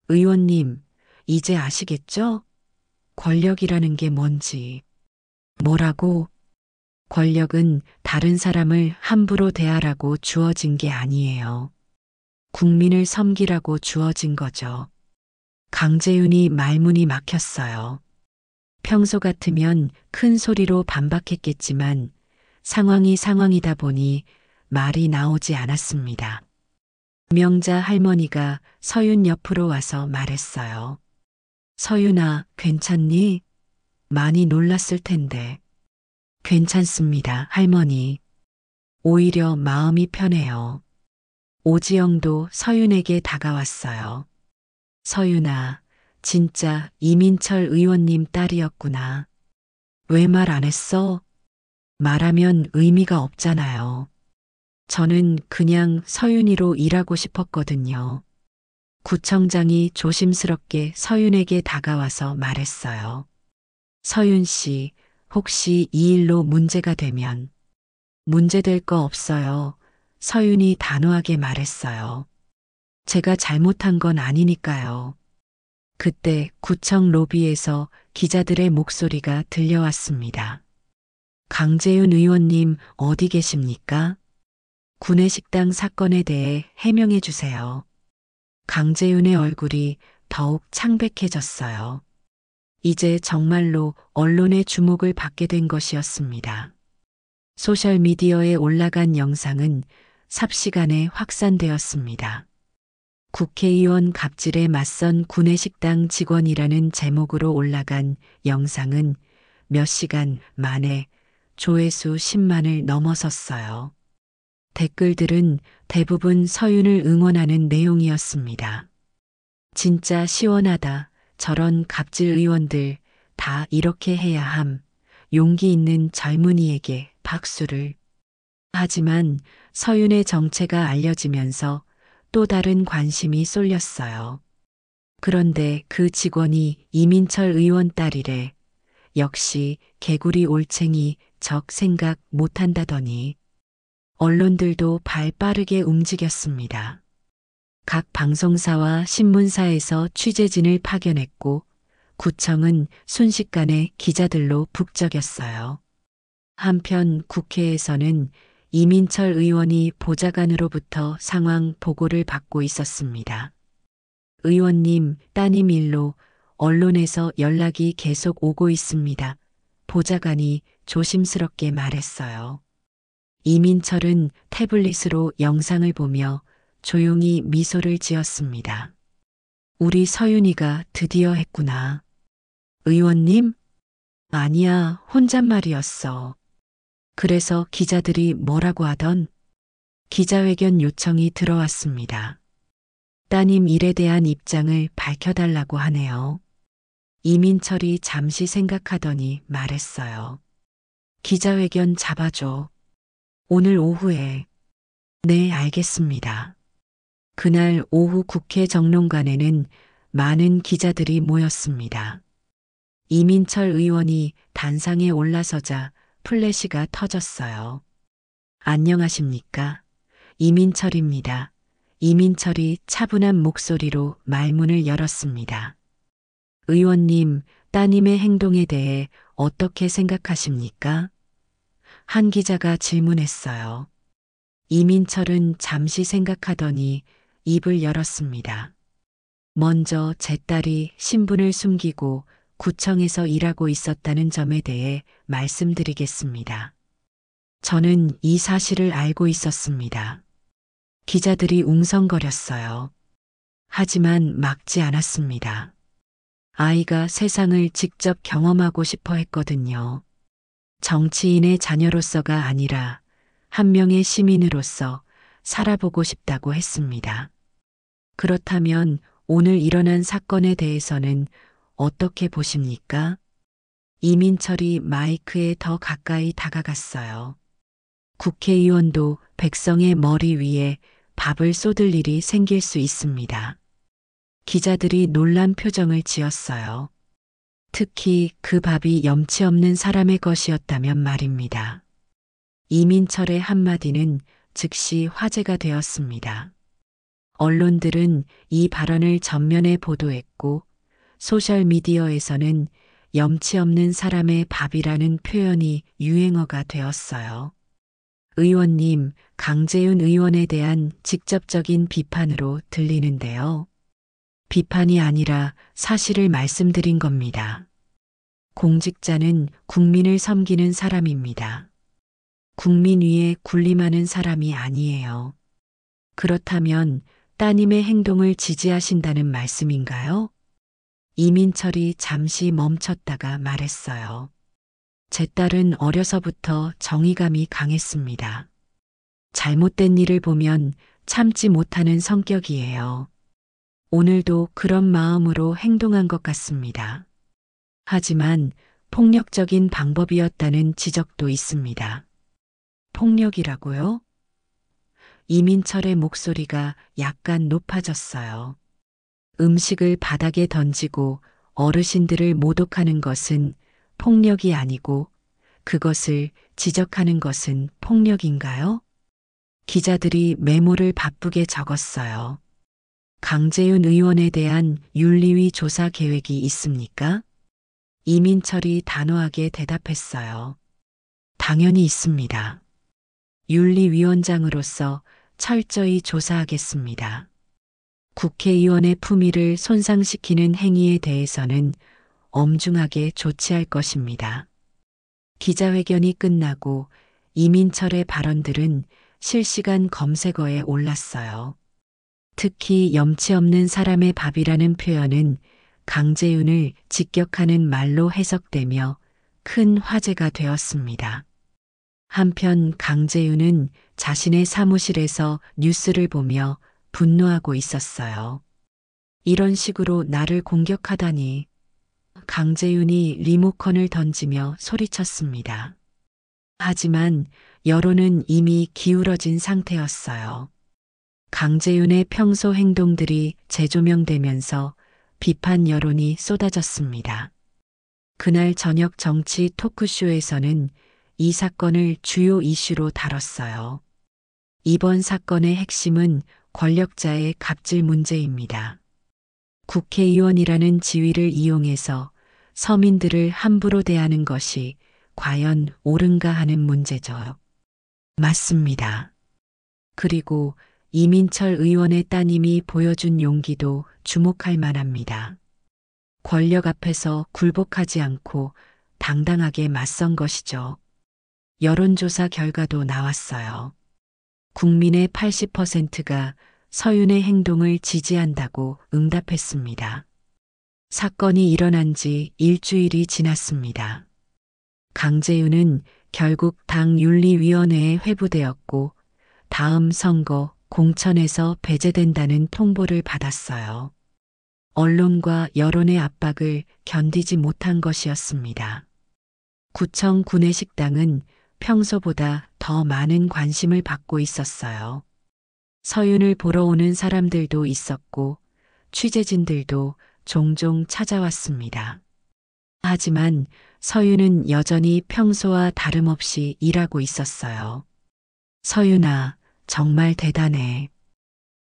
의원님, 이제 아시겠죠? 권력이라는 게 뭔지. 뭐라고? 권력은 다른 사람을 함부로 대하라고 주어진 게 아니에요. 국민을 섬기라고 주어진 거죠. 강재윤이 말문이 막혔어요. 평소 같으면 큰 소리로 반박했겠지만 상황이 상황이다 보니 말이 나오지 않았습니다. 명자 할머니가 서윤 옆으로 와서 말했어요. 서윤아, 괜찮니? 많이 놀랐을 텐데. 괜찮습니다, 할머니. 오히려 마음이 편해요. 오지영도 서윤에게 다가왔어요. 서윤아, 진짜 이민철 의원님 딸이었구나. 왜 말 안 했어? 말하면 의미가 없잖아요. 저는 그냥 서윤이로 일하고 싶었거든요. 구청장이 조심스럽게 서윤에게 다가와서 말했어요. 서윤 씨, 혹시 이 일로 문제가 되면 문제될 거 없어요. 서윤이 단호하게 말했어요. 제가 잘못한 건 아니니까요. 그때 구청 로비에서 기자들의 목소리가 들려왔습니다. 강재윤 의원님 어디 계십니까? 구내식당 사건에 대해 해명해 주세요. 강재윤의 얼굴이 더욱 창백해졌어요. 이제 정말로 언론의 주목을 받게 된 것이었습니다. 소셜미디어에 올라간 영상은 삽시간에 확산되었습니다. 국회의원 갑질에 맞선 구내식당 직원이라는 제목으로 올라간 영상은 몇 시간 만에 조회수 10만을 넘어섰어요. 댓글들은 대부분 서윤을 응원하는 내용이었습니다. 진짜 시원하다. 저런 갑질 의원들 다 이렇게 해야 함. 용기 있는 젊은이에게 박수를. 하지만 서윤의 정체가 알려지면서 또 다른 관심이 쏠렸어요. 그런데 그 직원이 이민철 의원 딸이래. 역시 개구리 올챙이 적 생각 못한다더니. 언론들도 발 빠르게 움직였습니다. 각 방송사와 신문사에서 취재진을 파견했고 구청은 순식간에 기자들로 북적였어요. 한편 국회에서는 이민철 의원이 보좌관으로부터 상황 보고를 받고 있었습니다. 의원님, 따님 일로 언론에서 연락이 계속 오고 있습니다. 보좌관이 조심스럽게 말했어요. 이민철은 태블릿으로 영상을 보며 조용히 미소를 지었습니다. 우리 서윤이가 드디어 했구나. 의원님? 아니야, 혼잣말이었어. 그래서 기자들이 뭐라고 하던 기자회견 요청이 들어왔습니다. 따님 일에 대한 입장을 밝혀달라고 하네요. 이민철이 잠시 생각하더니 말했어요. 기자회견 잡아줘. 오늘 오후에. 네, 알겠습니다. 그날 오후 국회 정론관에는 많은 기자들이 모였습니다. 이민철 의원이 단상에 올라서자 플래시가 터졌어요. 안녕하십니까? 이민철입니다. 이민철이 차분한 목소리로 말문을 열었습니다. 의원님, 따님의 행동에 대해 어떻게 생각하십니까? 한 기자가 질문했어요. 이민철은 잠시 생각하더니 입을 열었습니다. 먼저 제 딸이 신분을 숨기고 구청에서 일하고 있었다는 점에 대해 말씀드리겠습니다. 저는 이 사실을 알고 있었습니다. 기자들이 웅성거렸어요. 하지만 막지 않았습니다. 아이가 세상을 직접 경험하고 싶어 했거든요. 정치인의 자녀로서가 아니라 한 명의 시민으로서 살아보고 싶다고 했습니다. 그렇다면 오늘 일어난 사건에 대해서는 어떻게 보십니까? 이민철이 마이크에 더 가까이 다가갔어요. 국회의원도 백성의 머리 위에 밥을 쏟을 일이 생길 수 있습니다. 기자들이 놀란 표정을 지었어요. 특히 그 밥이 염치 없는 사람의 것이었다면 말입니다. 이민철의 한마디는 즉시 화제가 되었습니다. 언론들은 이 발언을 전면에 보도했고 소셜미디어에서는 염치 없는 사람의 밥이라는 표현이 유행어가 되었어요. 의원님, 강재윤 의원에 대한 직접적인 비판으로 들리는데요. 비판이 아니라 사실을 말씀드린 겁니다. 공직자는 국민을 섬기는 사람입니다. 국민 위에 군림하는 사람이 아니에요. 그렇다면 따님의 행동을 지지하신다는 말씀인가요? 이민철이 잠시 멈췄다가 말했어요. 제 딸은 어려서부터 정의감이 강했습니다. 잘못된 일을 보면 참지 못하는 성격이에요. 오늘도 그런 마음으로 행동한 것 같습니다. 하지만 폭력적인 방법이었다는 지적도 있습니다. 폭력이라고요? 이민철의 목소리가 약간 높아졌어요. 음식을 바닥에 던지고 어르신들을 모독하는 것은 폭력이 아니고 그것을 지적하는 것은 폭력인가요? 기자들이 메모를 바쁘게 적었어요. 강재윤 의원에 대한 윤리위 조사 계획이 있습니까? 이민철이 단호하게 대답했어요. 당연히 있습니다. 윤리위원장으로서 철저히 조사하겠습니다. 국회의원의 품위를 손상시키는 행위에 대해서는 엄중하게 조치할 것입니다. 기자회견이 끝나고 이민철의 발언들은 실시간 검색어에 올랐어요. 특히 염치 없는 사람의 밥이라는 표현은 강재윤을 직격하는 말로 해석되며 큰 화제가 되었습니다. 한편 강재윤은 자신의 사무실에서 뉴스를 보며 분노하고 있었어요. 이런 식으로 나를 공격하다니. 강재윤이 리모컨을 던지며 소리쳤습니다. 하지만 여론은 이미 기울어진 상태였어요. 강재윤의 평소 행동들이 재조명되면서 비판 여론이 쏟아졌습니다. 그날 저녁 정치 토크쇼에서는 이 사건을 주요 이슈로 다뤘어요. 이번 사건의 핵심은 권력자의 갑질 문제입니다. 국회의원이라는 지위를 이용해서 서민들을 함부로 대하는 것이 과연 옳은가 하는 문제죠. 맞습니다. 그리고 이민철 의원의 따님이 보여준 용기도 주목할 만합니다. 권력 앞에서 굴복하지 않고 당당하게 맞선 것이죠. 여론조사 결과도 나왔어요. 국민의 80%가 서윤의 행동을 지지한다고 응답했습니다. 사건이 일어난 지 일주일이 지났습니다. 강재윤은 결국 당윤리위원회에 회부되었고 다음 선거 공천에서 배제된다는 통보를 받았어요. 언론과 여론의 압박을 견디지 못한 것이었습니다. 구청 구내식당은 평소보다 더 많은 관심을 받고 있었어요. 서윤을 보러 오는 사람들도 있었고 취재진들도 종종 찾아왔습니다. 하지만 서윤은 여전히 평소와 다름없이 일하고 있었어요. 서윤아, 정말 대단해.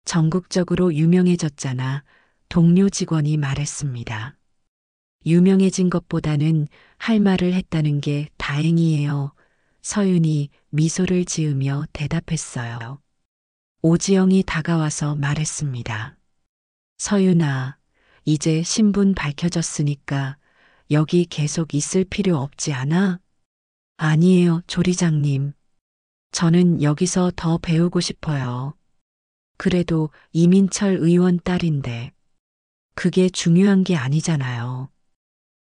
전국적으로 유명해졌잖아. 동료 직원이 말했습니다. 유명해진 것보다는 할 말을 했다는 게 다행이에요. 서윤이 미소를 지으며 대답했어요. 오지영이 다가와서 말했습니다. 서윤아, 이제 신분 밝혀졌으니까 여기 계속 있을 필요 없지 않아? 아니에요, 조리장님. 저는 여기서 더 배우고 싶어요. 그래도 이민철 의원 딸인데 그게 중요한 게 아니잖아요.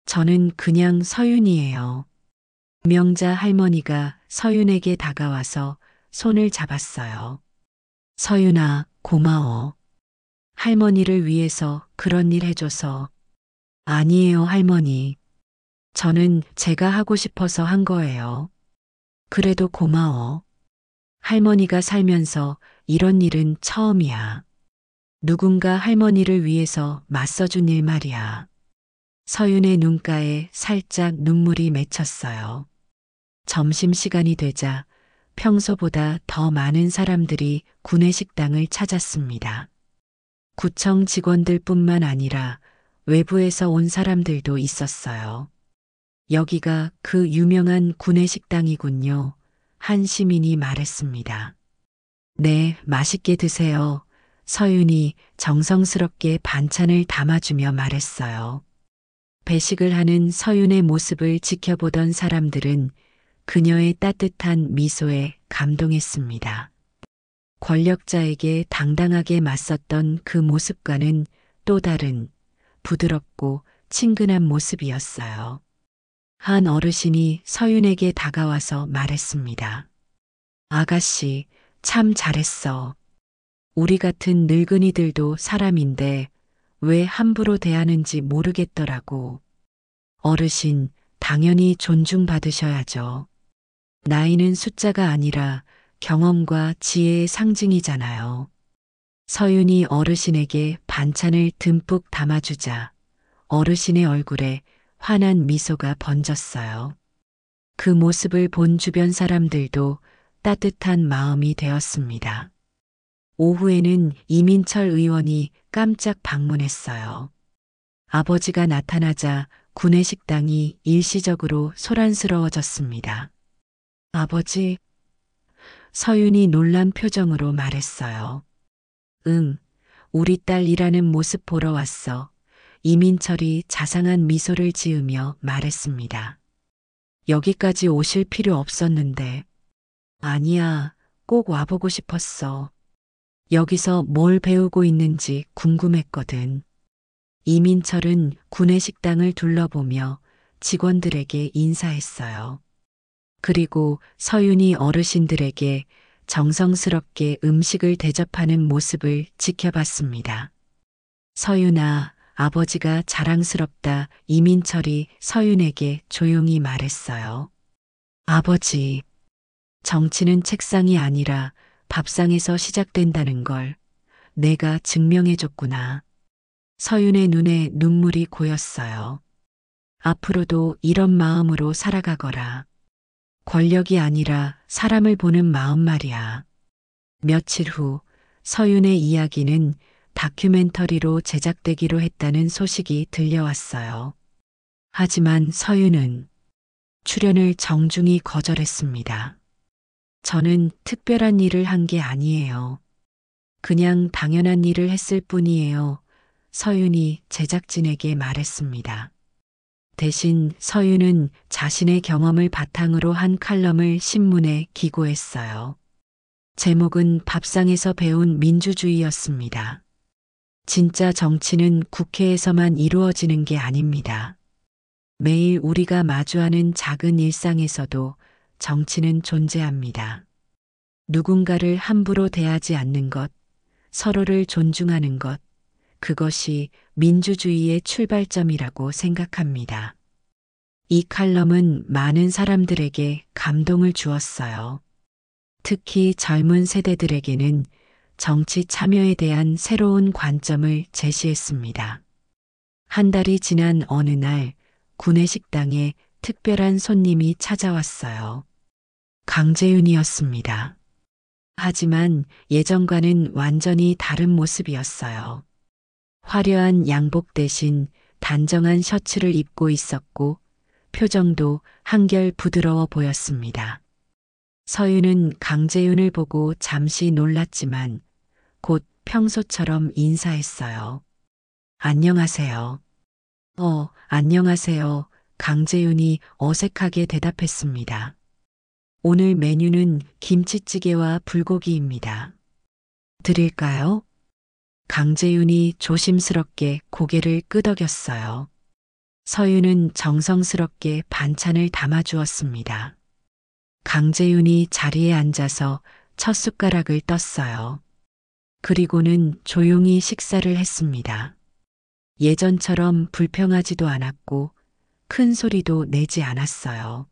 저는 그냥 서윤이에요. 명자 할머니가 서윤에게 다가와서 손을 잡았어요. 서윤아, 고마워. 할머니를 위해서 그런 일 해줘서. 아니에요, 할머니. 저는 제가 하고 싶어서 한 거예요. 그래도 고마워. 할머니가 살면서 이런 일은 처음이야. 누군가 할머니를 위해서 맞서준 일 말이야. 서윤의 눈가에 살짝 눈물이 맺혔어요. 점심시간이 되자 평소보다 더 많은 사람들이 구내식당을 찾았습니다. 구청 직원들뿐만 아니라 외부에서 온 사람들도 있었어요. 여기가 그 유명한 구내식당이군요. 한 시민이 말했습니다. 네, 맛있게 드세요. 서윤이 정성스럽게 반찬을 담아주며 말했어요. 배식을 하는 서윤의 모습을 지켜보던 사람들은 그녀의 따뜻한 미소에 감동했습니다. 권력자에게 당당하게 맞섰던 그 모습과는 또 다른 부드럽고 친근한 모습이었어요. 한 어르신이 서윤에게 다가와서 말했습니다. 아가씨, 참 잘했어. 우리 같은 늙은이들도 사람인데 왜 함부로 대하는지 모르겠더라고. 어르신, 당연히 존중받으셔야죠. 나이는 숫자가 아니라 경험과 지혜의 상징이잖아요. 서윤이 어르신에게 반찬을 듬뿍 담아주자 어르신의 얼굴에 환한 미소가 번졌어요. 그 모습을 본 주변 사람들도 따뜻한 마음이 되었습니다. 오후에는 이민철 의원이 깜짝 방문했어요. 아버지가 나타나자 구내식당이 일시적으로 소란스러워졌습니다. 아버지, 서윤이 놀란 표정으로 말했어요. 응, 우리 딸 일하는 모습 보러 왔어. 이민철이 자상한 미소를 지으며 말했습니다. 여기까지 오실 필요 없었는데. 아니야, 꼭 와보고 싶었어. 여기서 뭘 배우고 있는지 궁금했거든. 이민철은 구내식당을 둘러보며 직원들에게 인사했어요. 그리고 서윤이 어르신들에게 정성스럽게 음식을 대접하는 모습을 지켜봤습니다. 서윤아, 아버지가 자랑스럽다. 이민철이 서윤에게 조용히 말했어요. 아버지, 정치는 책상이 아니라 밥상에서 시작된다는 걸 내가 증명해줬구나. 서윤의 눈에 눈물이 고였어요. 앞으로도 이런 마음으로 살아가거라. 권력이 아니라 사람을 보는 마음 말이야. 며칠 후 서윤의 이야기는 다큐멘터리로 제작되기로 했다는 소식이 들려왔어요. 하지만 서윤은 출연을 정중히 거절했습니다. 저는 특별한 일을 한 게 아니에요. 그냥 당연한 일을 했을 뿐이에요. 서윤이 제작진에게 말했습니다. 대신 서윤은 자신의 경험을 바탕으로 한 칼럼을 신문에 기고했어요. 제목은 밥상에서 배운 민주주의였습니다. 진짜 정치는 국회에서만 이루어지는 게 아닙니다. 매일 우리가 마주하는 작은 일상에서도 정치는 존재합니다. 누군가를 함부로 대하지 않는 것, 서로를 존중하는 것, 그것이 민주주의의 출발점이라고 생각합니다. 이 칼럼은 많은 사람들에게 감동을 주었어요. 특히 젊은 세대들에게는 정치 참여에 대한 새로운 관점을 제시했습니다. 한 달이 지난 어느 날 구내식당에 특별한 손님이 찾아왔어요. 강재윤이었습니다. 하지만 예전과는 완전히 다른 모습이었어요. 화려한 양복 대신 단정한 셔츠를 입고 있었고 표정도 한결 부드러워 보였습니다. 서윤은 강재윤을 보고 잠시 놀랐지만 곧 평소처럼 인사했어요. 안녕하세요. 안녕하세요. 강재윤이 어색하게 대답했습니다. 오늘 메뉴는 김치찌개와 불고기입니다. 드릴까요? 강재윤이 조심스럽게 고개를 끄덕였어요. 서윤은 정성스럽게 반찬을 담아주었습니다. 강재윤이 자리에 앉아서 첫 숟가락을 떴어요. 그리고는 조용히 식사를 했습니다. 예전처럼 불평하지도 않았고 큰 소리도 내지 않았어요.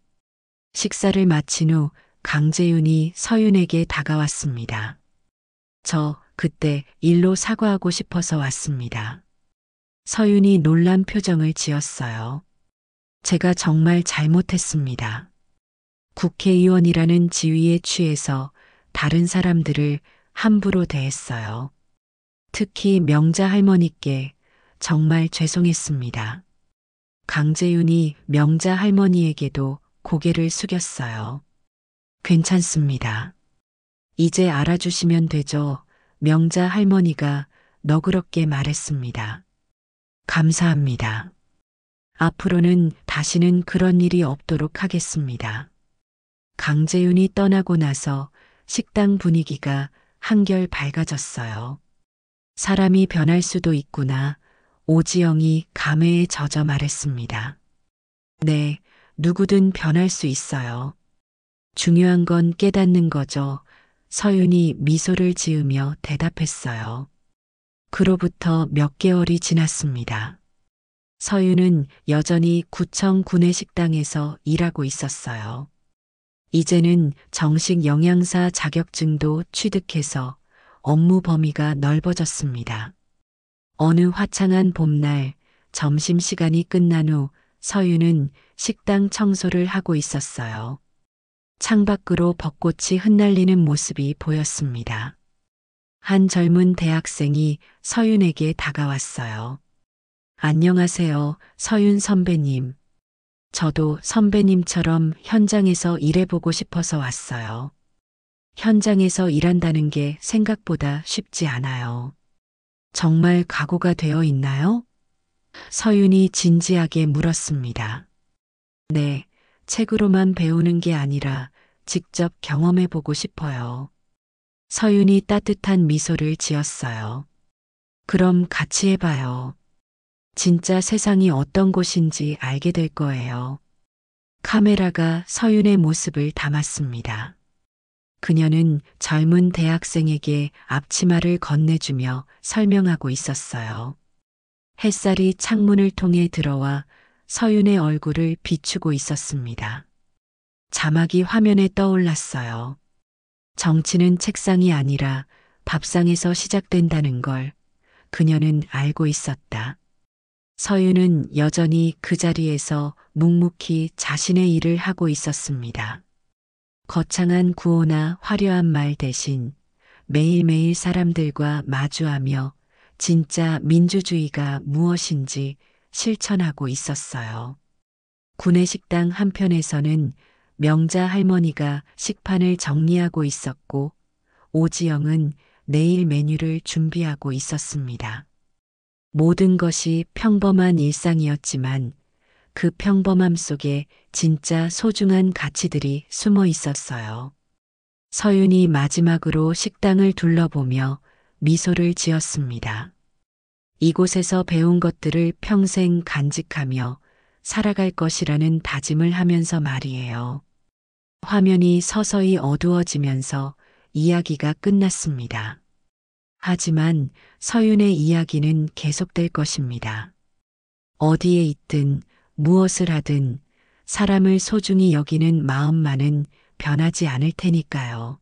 식사를 마친 후 강재윤이 서윤에게 다가왔습니다. 저 그때 일로 사과하고 싶어서 왔습니다. 서윤이 놀란 표정을 지었어요. 제가 정말 잘못했습니다. 국회의원이라는 지위에 취해서 다른 사람들을 함부로 대했어요. 특히 명자 할머니께 정말 죄송했습니다. 강재윤이 명자 할머니에게도 고개를 숙였어요. 괜찮습니다. 이제 알아주시면 되죠. 명자 할머니가 너그럽게 말했습니다. 감사합니다. 앞으로는 다시는 그런 일이 없도록 하겠습니다. 강재윤이 떠나고 나서 식당 분위기가 한결 밝아졌어요. 사람이 변할 수도 있구나. 오지영이 감회에 젖어 말했습니다. 네, 누구든 변할 수 있어요. 중요한 건 깨닫는 거죠. 서윤이 미소를 지으며 대답했어요. 그로부터 몇 개월이 지났습니다. 서윤은 여전히 구청 구내식당에서 일하고 있었어요. 이제는 정식 영양사 자격증도 취득해서 업무 범위가 넓어졌습니다. 어느 화창한 봄날 점심시간이 끝난 후 서윤은 식당 청소를 하고 있었어요. 창밖으로 벚꽃이 흩날리는 모습이 보였습니다. 한 젊은 대학생이 서윤에게 다가왔어요. 안녕하세요, 서윤 선배님. 저도 선배님처럼 현장에서 일해보고 싶어서 왔어요. 현장에서 일한다는 게 생각보다 쉽지 않아요. 정말 각오가 되어 있나요? 서윤이 진지하게 물었습니다. 네, 책으로만 배우는 게 아니라 직접 경험해보고 싶어요. 서윤이 따뜻한 미소를 지었어요. 그럼 같이 해봐요. 진짜 세상이 어떤 곳인지 알게 될 거예요. 카메라가 서윤의 모습을 담았습니다. 그녀는 젊은 대학생에게 앞치마를 건네주며 설명하고 있었어요. 햇살이 창문을 통해 들어와 서윤의 얼굴을 비추고 있었습니다. 자막이 화면에 떠올랐어요. 정치는 책상이 아니라 밥상에서 시작된다는 걸 그녀는 알고 있었다. 서윤은 여전히 그 자리에서 묵묵히 자신의 일을 하고 있었습니다. 거창한 구호나 화려한 말 대신 매일매일 사람들과 마주하며 진짜 민주주의가 무엇인지 실천하고 있었어요. 구내식당 한편에서는 명자 할머니가 식판을 정리하고 있었고 오지영은 내일 메뉴를 준비하고 있었습니다. 모든 것이 평범한 일상이었지만 그 평범함 속에 진짜 소중한 가치들이 숨어 있었어요. 서윤이 마지막으로 식당을 둘러보며 미소를 지었습니다. 이곳에서 배운 것들을 평생 간직하며 살아갈 것이라는 다짐을 하면서 말이에요. 화면이 서서히 어두워지면서 이야기가 끝났습니다. 하지만 서윤의 이야기는 계속될 것입니다. 어디에 있든 무엇을 하든 사람을 소중히 여기는 마음만은 변하지 않을 테니까요.